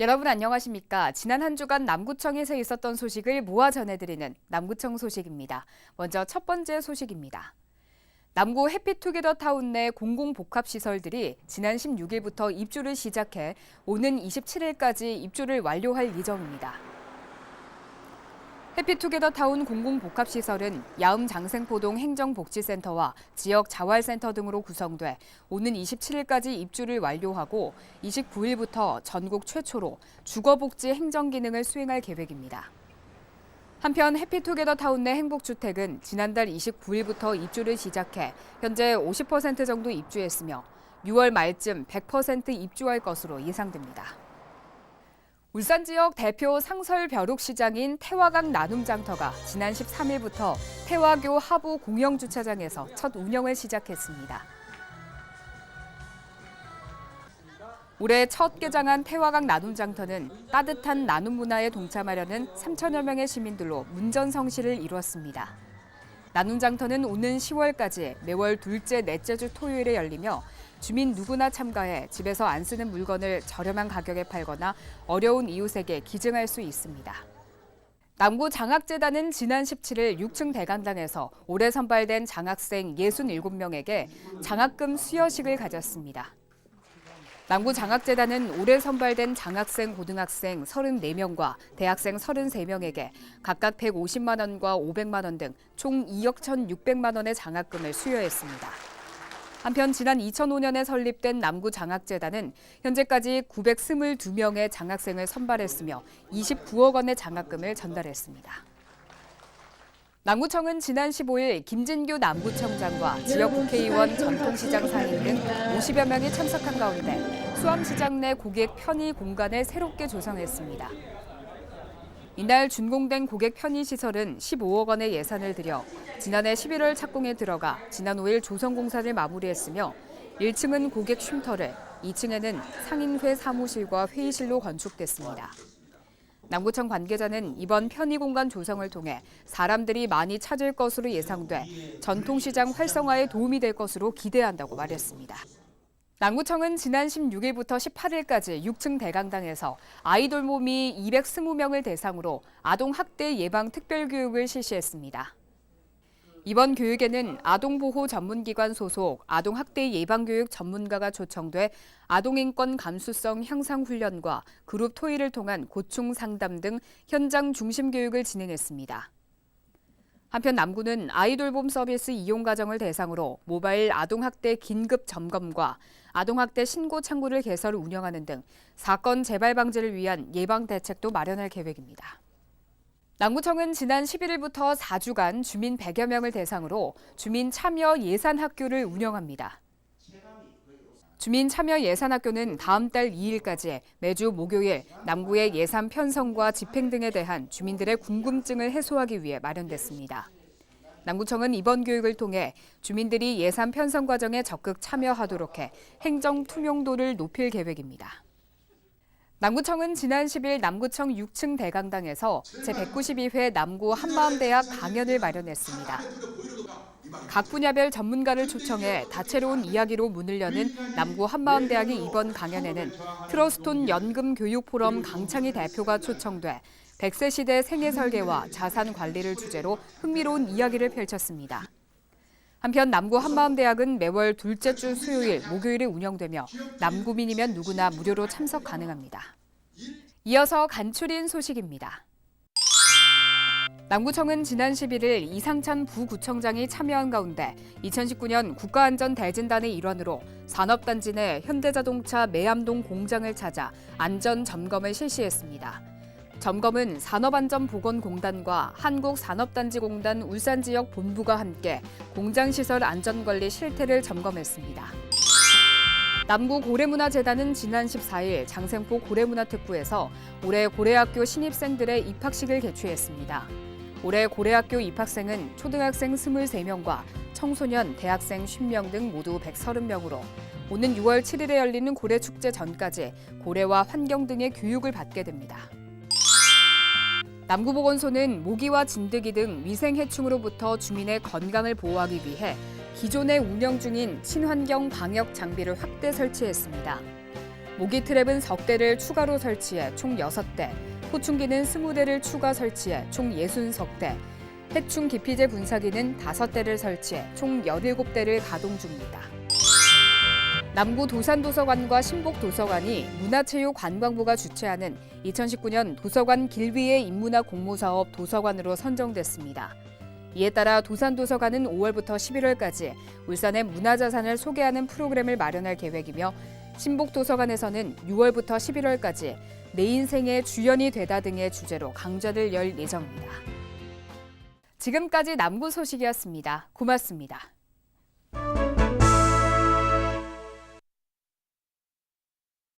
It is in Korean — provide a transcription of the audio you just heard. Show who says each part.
Speaker 1: 여러분 안녕하십니까? 지난 한 주간 남구청에서 있었던 소식을 모아 전해드리는 남구청 소식입니다. 먼저 첫 번째 소식입니다. 남구 해피투게더 타운 내 공공복합시설들이 지난 16일부터 입주를 시작해 오는 27일까지 입주를 완료할 예정입니다. 해피투게더 타운 공공복합시설은 야음장생포동 행정복지센터와 지역 자활센터 등으로 구성돼 오는 27일까지 입주를 완료하고 29일부터 전국 최초로 주거복지 행정기능을 수행할 계획입니다. 한편 해피투게더 타운 내 행복주택은 지난달 29일부터 입주를 시작해 현재 50% 정도 입주했으며 6월 말쯤 100% 입주할 것으로 예상됩니다. 울산 지역 대표 상설 벼룩시장인 태화강 나눔장터가 지난 13일부터 태화교 하부 공영주차장에서 첫 운영을 시작했습니다. 올해 첫 개장한 태화강 나눔장터는 따뜻한 나눔 문화에 동참하려는 3천여 명의 시민들로 문전성시를 이루었습니다. 나눔장터는 오는 10월까지 매월 둘째, 넷째 주 토요일에 열리며 주민 누구나 참가해 집에서 안 쓰는 물건을 저렴한 가격에 팔거나 어려운 이웃에게 기증할 수 있습니다. 남구 장학재단은 지난 17일 6층 대강당에서 올해 선발된 장학생 67명에게 장학금 수여식을 가졌습니다. 남구 장학재단은 올해 선발된 장학생 고등학생 34명과 대학생 33명에게 각각 150만 원과 500만 원 등 총 2억 1,600만 원의 장학금을 수여했습니다. 한편 지난 2005년에 설립된 남구 장학재단은 현재까지 922명의 장학생을 선발했으며 29억 원의 장학금을 전달했습니다. 남구청은 지난 15일 김진규 남구청장과 지역 국회의원 전통시장 상인 등 50여 명이 참석한 가운데 수암시장 내 고객 편의 공간을 새롭게 조성했습니다. 이날 준공된 고객 편의시설은 15억 원의 예산을 들여 지난해 11월 착공에 들어가 지난 5일 조성공사를 마무리했으며 1층은 고객 쉼터를, 2층에는 상인회 사무실과 회의실로 건축됐습니다. 남구청 관계자는 이번 편의공간 조성을 통해 사람들이 많이 찾을 것으로 예상돼 전통시장 활성화에 도움이 될 것으로 기대한다고 말했습니다. 남구청은 지난 16일부터 18일까지 6층 대강당에서 아이돌 모미 220명을 대상으로 아동학대 예방 특별교육을 실시했습니다. 이번 교육에는 아동보호 전문기관 소속 아동학대 예방교육 전문가가 초청돼 아동인권 감수성 향상 훈련과 그룹 토의를 통한 고충 상담 등 현장 중심 교육을 진행했습니다. 한편 남구는 아이돌봄 서비스 이용 가정을 대상으로 모바일 아동학대 긴급 점검과 아동학대 신고 창구를 개설 운영하는 등 사건 재발 방지를 위한 예방 대책도 마련할 계획입니다. 남구청은 지난 11일부터 4주간 주민 100여 명을 대상으로 주민 참여 예산학교를 운영합니다. 주민 참여 예산학교는 다음 달 2일까지 매주 목요일 남구의 예산 편성과 집행 등에 대한 주민들의 궁금증을 해소하기 위해 마련됐습니다. 남구청은 이번 교육을 통해 주민들이 예산 편성 과정에 적극 참여하도록 해 행정 투명도를 높일 계획입니다. 남구청은 지난 10일 남구청 6층 대강당에서 제192회 남구 한마음대학 강연을 마련했습니다. 각 분야별 전문가를 초청해 다채로운 이야기로 문을 여는 남구 한마음대학의 이번 강연에는 트러스톤 연금교육포럼 강창희 대표가 초청돼 100세 시대 생애 설계와 자산 관리를 주제로 흥미로운 이야기를 펼쳤습니다. 한편 남구 한마음대학은 매월 둘째 주 수요일, 목요일에 운영되며 남구민이면 누구나 무료로 참석 가능합니다. 이어서 간추린 소식입니다. 남구청은 지난 11일 이상찬 부구청장이 참여한 가운데 2019년 국가안전대진단의 일환으로 산업단지 내 현대자동차 매암동 공장을 찾아 안전점검을 실시했습니다. 점검은 산업안전보건공단과 한국산업단지공단 울산지역 본부가 함께 공장시설 안전관리 실태를 점검했습니다. 남구 고래문화재단은 지난 14일 장생포 고래문화특구에서 올해 고래학교 신입생들의 입학식을 개최했습니다. 올해 고래학교 입학생은 초등학생 23명과 청소년, 대학생 50명 등 모두 130명으로 오는 6월 7일에 열리는 고래축제 전까지 고래와 환경 등의 교육을 받게 됩니다. 남구보건소는 모기와 진드기 등 위생해충으로부터 주민의 건강을 보호하기 위해 기존에 운영 중인 친환경 방역 장비를 확대 설치했습니다. 모기 트랩은 석 대를 추가로 설치해 총 6대, 포충기는 20대를 추가 설치해 총 63대, 해충 기피제 분사기는 5대를 설치해 총 17대를 가동 중입니다. 남구 도산도서관과 신복도서관이 문화체육관광부가 주최하는 2019년 도서관 길 위의 인문학 공모사업 도서관으로 선정됐습니다. 이에 따라 도산도서관은 5월부터 11월까지 울산의 문화자산을 소개하는 프로그램을 마련할 계획이며 신복도서관에서는 6월부터 11월까지 내 인생의 주연이 되다 등의 주제로 강좌를 열 예정입니다. 지금까지 남구 소식이었습니다. 고맙습니다.